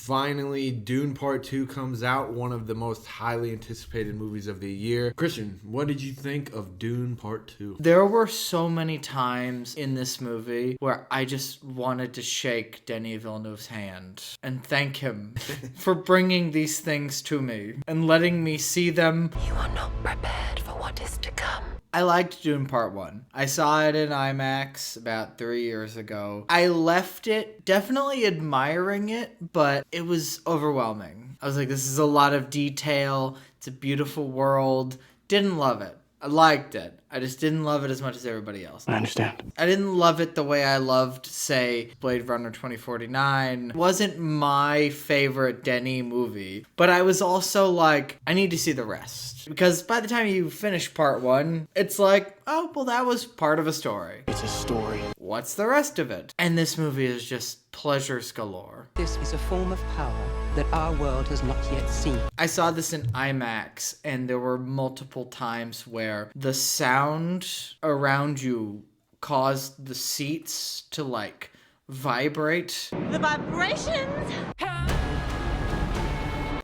Finally, Dune Part 2 comes out, one of the most highly anticipated movies of the year. Christian, what did you think of Dune Part 2? There were so many times in this movie where I just wanted to shake Denis Villeneuve's hand and thank him for bringing these things to me and letting me see them. You are not prepared for what is to come. I liked Dune Part 1. I saw it in IMAX about 3 years ago. I left it definitely admiring it, but it was overwhelming. I was like, this is a lot of detail. It's a beautiful world. Didn't love it. I liked it. I just didn't love it as much as everybody else. I understand. I didn't love it the way I loved, say, Blade Runner 2049. It wasn't my favorite Denis movie, but I was also like, I need to see the rest. Because by the time you finish part 1, it's like, oh, well, that was part of a story. It's a story. What's the rest of it? And this movie is just pleasures galore. This is a form of power that our world has not yet seen. I saw this in IMAX, and there were multiple times where the sound around you caused the seats to, like, vibrate. The vibrations!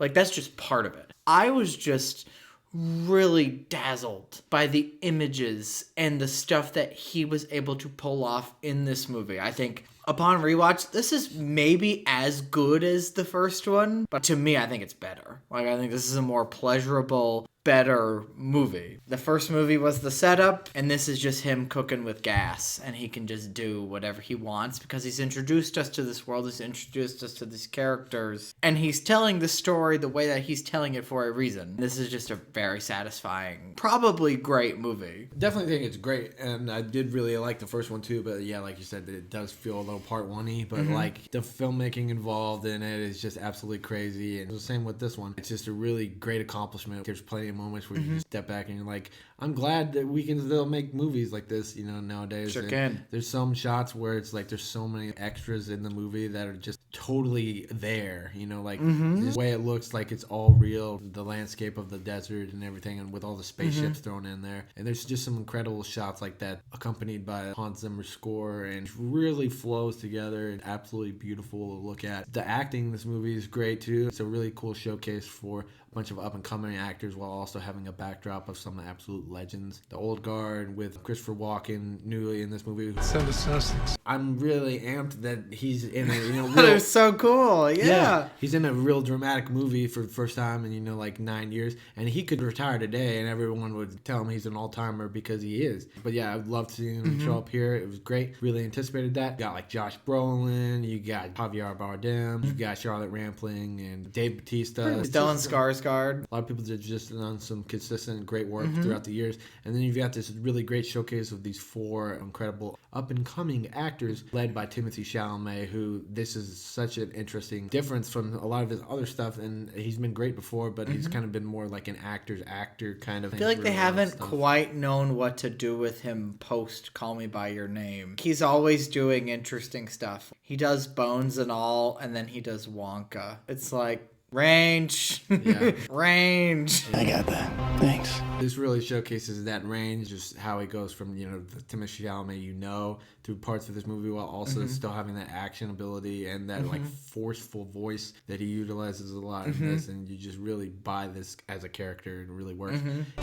Like, that's just part of it. I was just really dazzled by the images and the stuff that he was able to pull off in this movie. I think upon rewatch, this is maybe as good as the first one, but to me, I think it's better. Like, I think this is a more pleasurable, better movie. The first movie was the setup, and this is just him cooking with gas, and he can just do whatever he wants because he's introduced us to this world, he's introduced us to these characters, and he's telling the story the way that he's telling it for a reason. This is just a very satisfying, probably great movie. Definitely think it's great, and I did really like the first one too, but yeah, like you said, it does feel a little part one-y, but like the filmmaking involved in it is just absolutely crazy, and the same with this one. It's just a really great accomplishment. There's plenty of moments where you just step back and you're like, I'm glad that we can still make movies like this, you know, nowadays. Sure and can. There's some shots where it's like there's so many extras in the movie that are just totally there, you know, like the way it looks like it's all real, the landscape of the desert and everything, and with all the spaceships thrown in there. And there's just some incredible shots like that accompanied by Hans Zimmer's score, and it really flows together and absolutely beautiful to look at. The acting in this movie is great too. It's a really cool showcase for a bunch of up-and-coming actors while also having a backdrop of some absolute legends. The old guard with Christopher Walken newly in this movie. Send us Sussex. I'm really amped that he's in a, you know, That real, is so cool. Yeah. he's in a real dramatic movie for the first time in, you know, like 9 years, and he could retire today and everyone would tell him he's an all-timer because he is. But yeah, I'd love to see him show up here. It was great. Really anticipated that. You got like Josh Brolin, you got Javier Bardem, you got Charlotte Rampling and Dave Bautista. Stellan Skarsgard. A lot of people that have just done some consistent great work throughout the years. And then you've got this really great showcase of these 4 incredible up-and-coming actors led by Timothee Chalamet, who this is such an interesting difference from a lot of his other stuff. And he's been great before, but he's kind of been more like an actor's actor kind of I thing. feel like they haven't stuff. quite known what to do with him post Call Me By Your Name. He's always doing interesting stuff. He does Bones and all, and then he does Wonka. It's like, range. Yeah. Range. I got that. Thanks. This really showcases that range, just how he goes from, you know, the Timothée Chalamet you know through parts of this movie while also still having that action ability and that like forceful voice that he utilizes a lot in this, and you just really buy this as a character and it really works.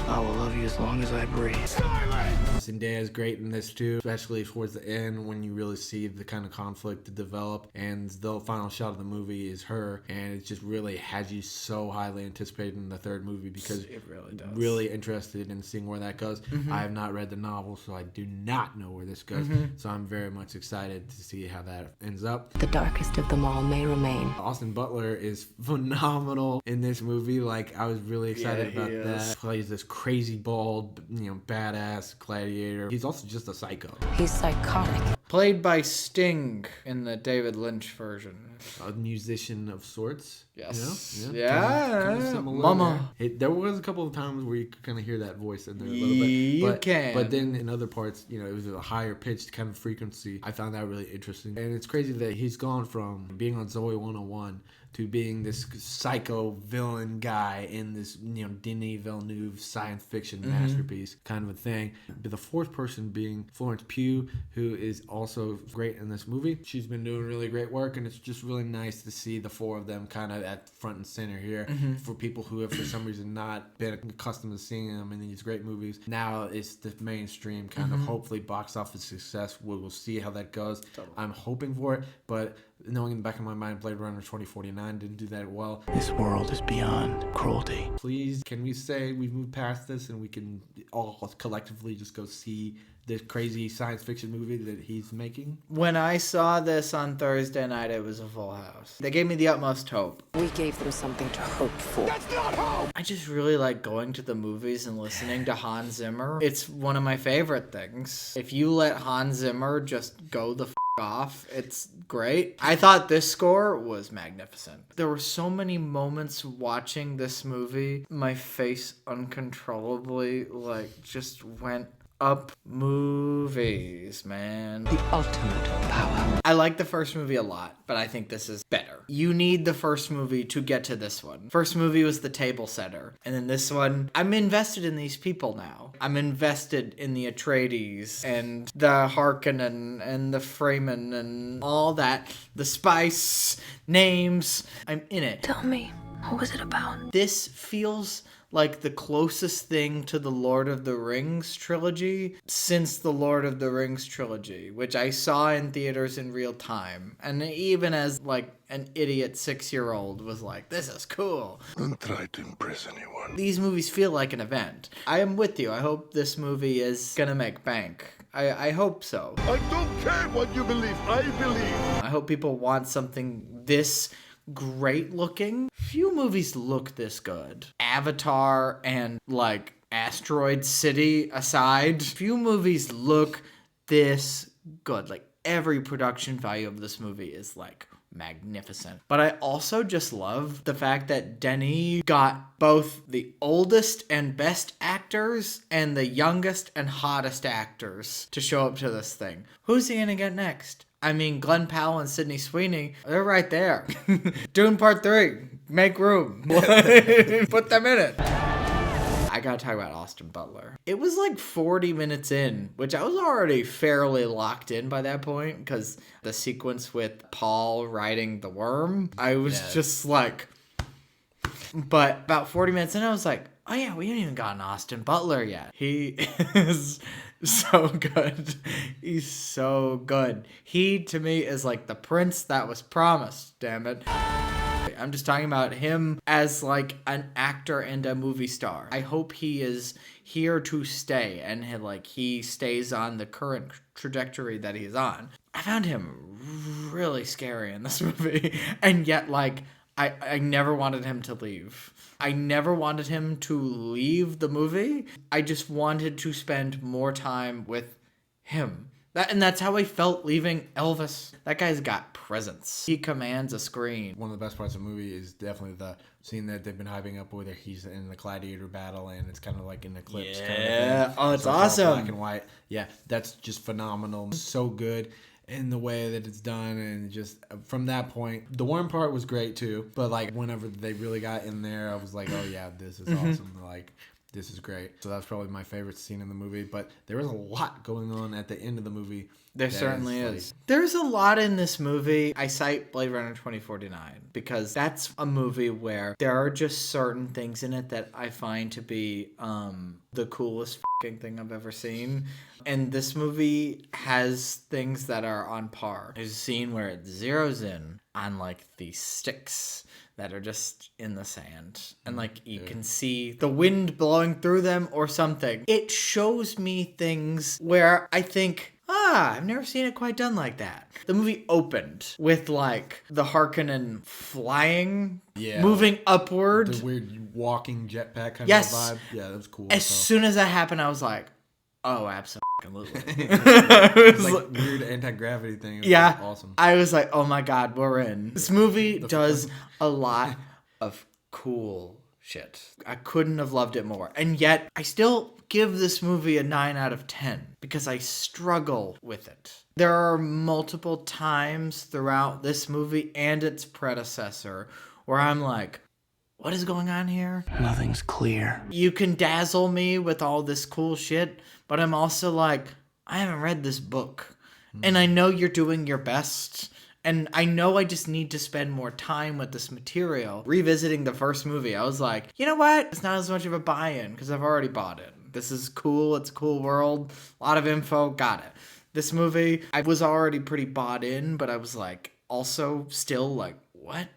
I will love you as long as I breathe. Zendaya is great in this too, especially towards the end when you really see the kind of conflict develop, and the final shot of the movie is her, and it just really has you so highly anticipated in the third movie because It really does. really interested in seeing where that goes. I have not read the novel, so I do not know where this goes. So I'm very much excited to see how that ends up. The darkest of them all may remain. Austin Butler is phenomenal in this movie. Like, I was really excited Yeah, about he that. is. Plays this crazy bald, you know, badass gladiator. He's also just a psycho. He's psychotic. Played by Sting in the David Lynch version. A musician of sorts. Yes. You know? Yeah. Kind of similar Mama. there. There was a couple of times where you could kind of hear that voice in there a little bit. You But, can. But then in other parts, you know, it was a higher pitched kind of frequency. I found that really interesting. And it's crazy that he's gone from being on Zoe 101 to being this psycho villain guy in this, Denis Villeneuve science fiction masterpiece kind of a thing. But the fourth person being Florence Pugh, who is also great in this movie. She's been doing really great work, and it's just really nice to see the four of them kind of at front and center here for people who have for some reason not been accustomed to seeing them in these great movies. Now it's the mainstream kind of hopefully box office success. We'll see how that goes. Totally. I'm hoping for it, but knowing in the back of my mind Blade Runner 2049 didn't do that well. This world is beyond cruelty. Please, can we say we've moved past this and we can all collectively just go see this crazy science fiction movie that he's making? When I saw this on Thursday night, it was a full house. They gave me the utmost hope. We gave them something to hope for. That's not hope! I just really like going to the movies and listening to Hans Zimmer. It's one of my favorite things. If you let Hans Zimmer just go the off, it's great. I thought this score was magnificent. There were so many moments watching this movie, my face uncontrollably just went up. Movies, man. The ultimate power. I like the first movie a lot, but I think this is better. You need the first movie to get to this one. First movie was the table setter, and then this one, I'm invested in these people now. I'm invested in the Atreides and the Harkonnen and the Freeman and all that. The spice, names. I'm in it. Tell me, what was it about? This feels like the closest thing to the Lord of the Rings trilogy since the Lord of the Rings trilogy, which I saw in theaters in real time. And even as an idiot 6-year-old was like, this is cool. Don't try to impress anyone. These movies feel like an event. I am with you. I hope this movie is gonna make bank. I hope so. I don't care what you believe. I believe. I hope people want something this great looking. Few movies look this good. Avatar and Asteroid City aside, few movies look this good. Every production value of this movie is magnificent. But I also just love the fact that Denis got both the oldest and best actors and the youngest and hottest actors to show up to this thing. Who's he gonna get next? I mean, Glenn Powell and Sydney Sweeney, they're right there. Dune Part 3, make room. Put them in it. I gotta talk about Austin Butler. It was 40 minutes in, which I was already fairly locked in by that point, because the sequence with Paul riding the worm, I was just but about 40 minutes in, I was like, oh yeah, we haven't even gotten Austin Butler yet. He is so good. He's so good. He, to me, is the prince that was promised, damn it. I'm just talking about him as an actor and a movie star. I hope he is here to stay and he stays on the current trajectory that he's on. I found him really scary in this movie, and yet I never wanted him to leave. I never wanted him to leave the movie. I just wanted to spend more time with him. And that's how I felt leaving Elvis. That guy's got presence. He commands a screen. One of the best parts of the movie is definitely the scene that they've been hyping up where he's in the gladiator battle and it's kind of like an eclipse. Yeah. Kind of thing. Oh, it's so awesome. All black and white. Yeah, that's just phenomenal. So good in the way that it's done, and just from that point, the worm part was great too. But whenever they really got in there, I was like, oh yeah, this is awesome. This is great. So that's probably my favorite scene in the movie. But there is a lot going on at the end of the movie. There certainly is. There's a lot in this movie. I cite Blade Runner 2049 because that's a movie where there are just certain things in it that I find to be the coolest thing I've ever seen. And this movie has things that are on par. There's a scene where it zeroes in on these sticks that are just in the sand. And you can see the wind blowing through them or something. It shows me things where I think, I've never seen it quite done like that. The movie opened with the Harkonnen flying, moving upward. The weird walking jetpack kind of vibe. Yeah, that was cool. As soon as that happened, I was like, oh, absolutely. It was weird anti-gravity thing. It was awesome. I was like, oh my God, we're in. This movie does a lot of cool shit. I couldn't have loved it more. And yet, I still give this movie a 9 out of 10 because I struggle with it. There are multiple times throughout this movie and its predecessor where I'm like, what is going on here? Nothing's clear. You can dazzle me with all this cool shit, but I'm also like, I haven't read this book. And I know you're doing your best. And I know I just need to spend more time with this material. Revisiting the first movie, I was like, you know what? It's not as much of a buy-in because I've already bought it. This is cool. It's a cool world. A lot of info. Got it. This movie, I was already pretty bought in, but I was like, also still like, what?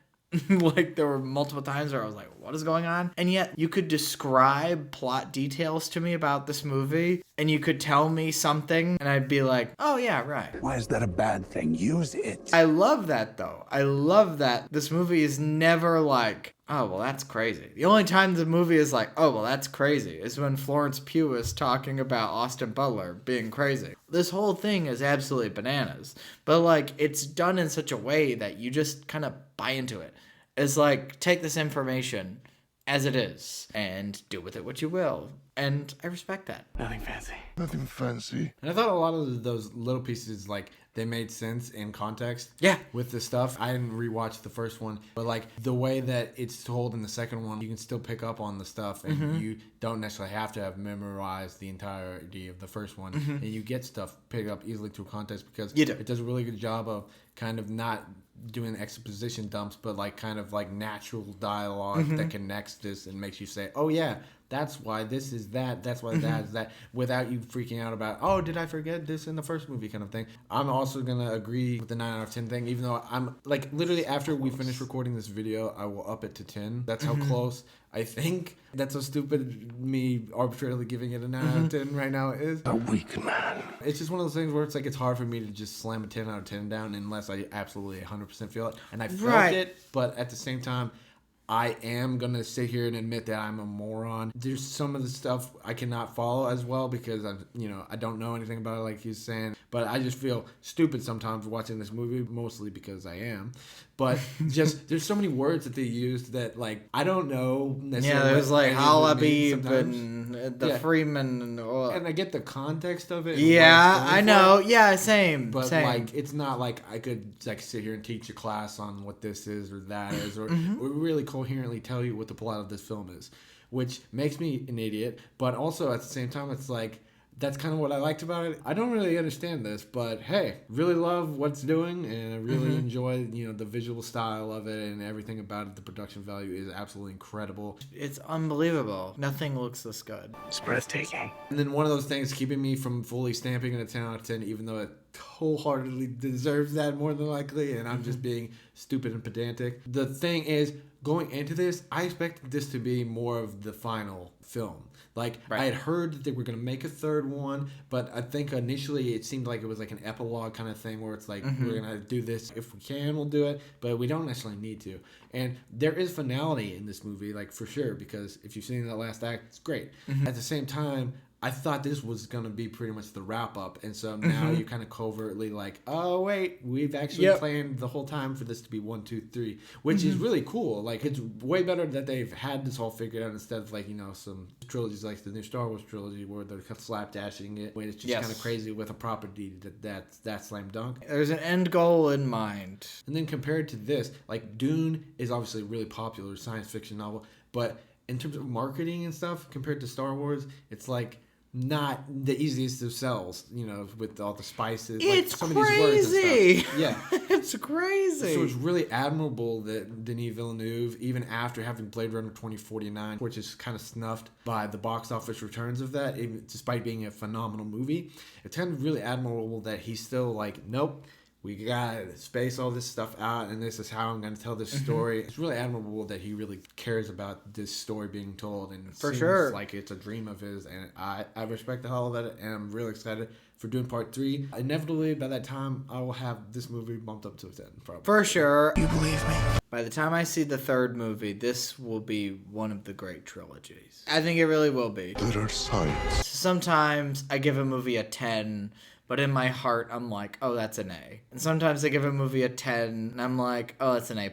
Like there were multiple times where I was like, what is going on? And yet you could describe plot details to me about this movie and you could tell me something and I'd be like, oh yeah, right. Why is that a bad thing? Use it. I love that though. I love that this movie is never like, oh, well, that's crazy. The only time the movie is like, oh, well, that's crazy is when Florence Pugh is talking about Austin Butler being crazy. This whole thing is absolutely bananas. But, like, it's done in such a way that you just kind of buy into it. It's like, take this information as it is and do with it what you will. And I respect that. Nothing fancy. Nothing fancy. And I thought a lot of those little pieces, like, they made sense in context. Yeah. With the stuff. I didn't rewatch the first one, but like the way that it's told in the second one, you can still pick up on the stuff and you don't necessarily have to have memorized the entirety of the first one. And you get stuff picked up easily through context because it does a really good job of kind of not doing exposition dumps, but like kind of like natural dialogue that connects this and makes you say, oh yeah, that's why this is that. That's why that is that. Without you freaking out about, oh, did I forget this in the first movie kind of thing. I'm also going to agree with the 9 out of 10 thing, even though I'm like literally after we finish recording this video, I will up it to 10. That's how close I think. That's so stupid, me arbitrarily giving it a 9 out of 10 right now is. A weak man. It's just one of those things where it's like it's hard for me to just slam a 10 out of 10 down unless I absolutely 100% feel it. And I felt it, but at the same time, I am going to sit here and admit that I'm a moron. There's some of the stuff I cannot follow as well because I don't know anything about it like he's saying. But I just feel stupid sometimes watching this movie, mostly because I am. But just there's so many words that they used that like I don't know necessarily. Yeah, there's like Halabib sometimes. and the Freeman and I get the context of it. Yeah, I know. Yeah, same. But same. like it's not like I could like sit here and teach a class on what this is or that is or really coherently tell you what the plot of this film is, which makes me an idiot. But also at the same time, it's like that's kind of what I liked about it. I don't really understand this, but hey, really love what it's doing, and I really enjoy the visual style of it and everything about it. The production value is absolutely incredible. It's unbelievable. Nothing looks this good. It's breathtaking. And then one of those things keeping me from fully stamping it a 10 out of 10, even though it wholeheartedly deserves that more than likely, and I'm just being stupid and pedantic. The thing is, going into this, I expected this to be more of the final film. Like, I had heard that they were going to make a third one, but I think initially it seemed like it was like an epilogue kind of thing where it's like, we're going to do this. If we can, we'll do it, but we don't necessarily need to. And there is finality in this movie, like, for sure, because if you've seen that last act, it's great. At the same time, I thought this was going to be pretty much the wrap-up, and so now you're kind of covertly like, oh, wait, we've actually planned the whole time for this to be 1, 2, 3, which is really cool. Like, it's way better that they've had this all figured out instead of, like, some trilogies like the new Star Wars trilogy where they're slapdashing it, when it's just kind of crazy with a property that's slam dunk. There's an end goal in mind. And then compared to this, like, Dune is obviously a really popular science fiction novel, but in terms of marketing and stuff, compared to Star Wars, it's like not the easiest of sells, with all the spices. It's like, crazy. Of these words and stuff. Yeah. It's crazy. So it's really admirable that Denis Villeneuve, even after having Blade Runner 2049, which is kind of snuffed by the box office returns of that, even, despite being a phenomenal movie, it's kind of really admirable that he's still like, nope, we gotta space all this stuff out, and this is how I'm gonna tell this story. It's really admirable that he really cares about this story being told, and it seems like it's a dream of his, and I respect the hell of it, and I'm really excited for doing part 3. Inevitably, by that time, I will have this movie bumped up to a 10, probably. For sure. You believe me? By the time I see the third movie, this will be one of the great trilogies. I think it really will be. There are signs. Sometimes I give a movie a 10, but in my heart, I'm like, oh, that's an A. And sometimes I give a movie a 10, and I'm like, oh, it's an A+.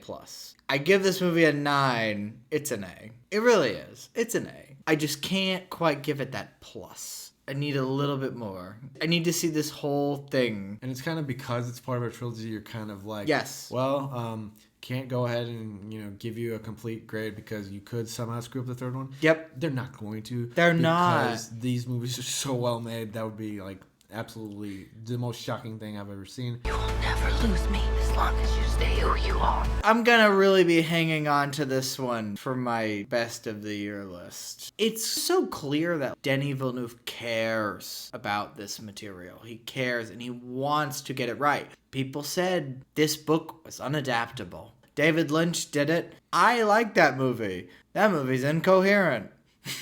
I give this movie a 9, it's an A. It really is. It's an A. I just can't quite give it that plus. I need a little bit more. I need to see this whole thing. And it's kind of because it's part of a trilogy, you're kind of like, Yes. well, can't go ahead and, give you a complete grade because you could somehow screw up the third one. Yep. They're not going to. They're not. Because these movies are so well made. That would be like absolutely the most shocking thing I've ever seen. You will never lose me as long as you stay who you are. I'm gonna really be hanging on to this one for my best of the year list. It's so clear that Denis Villeneuve cares about this material. He cares and he wants to get it right. People said this book was unadaptable. David Lynch did it. I like that movie. That movie's incoherent.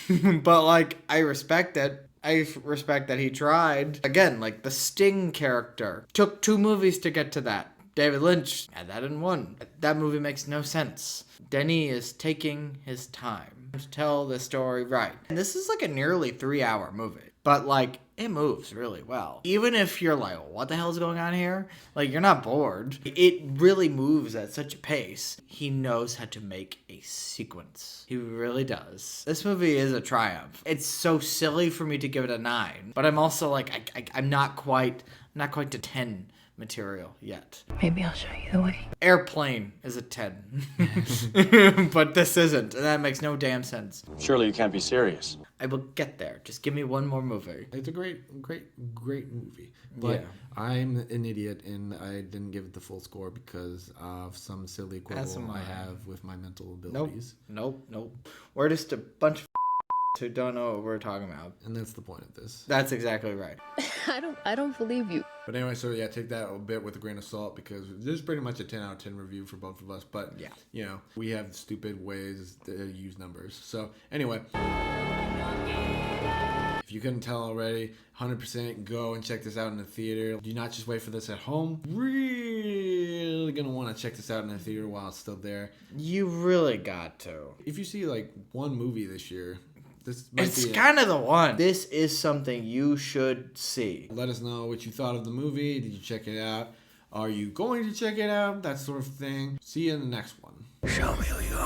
But like, I respect it. I respect that he tried. Again, like the Sting character. Took 2 movies to get to that. David Lynch had that in 1. That movie makes no sense. Denis is taking his time to tell the story right. And this is like a nearly 3-hour movie. But like, it moves really well. Even if you're like, what the hell is going on here? Like, you're not bored. It really moves at such a pace. He knows how to make a sequence. He really does. This movie is a triumph. It's so silly for me to give it a 9. But I'm also like, I'm not quite to 10 material yet. Maybe I'll show you the way. Airplane is a 10. But this isn't. And that makes no damn sense. Surely you can't be serious. I will get there. Just give me one more movie. It's a great movie. But Yeah. I'm an idiot and I didn't give it the full score because of some silly quibble I have with my mental abilities. Nope. We're just a bunch of who don't know what we're talking about. And that's the point of this. That's exactly right. I don't believe you. But anyway, so yeah, take that a bit with a grain of salt because this is pretty much a 10 out of 10 review for both of us. But, yeah, we have stupid ways to use numbers. So anyway, if you couldn't tell already, 100% go and check this out in the theater. Do not just wait for this at home. Really gonna want to check this out in the theater while it's still there. You really got to. If you see like one movie this year, this might It's be it. kind of the one. This is something you should see. Let us know what you thought of the movie. Did you check it out? Are you going to check it out? That sort of thing. See you in the next one. Show me who you are.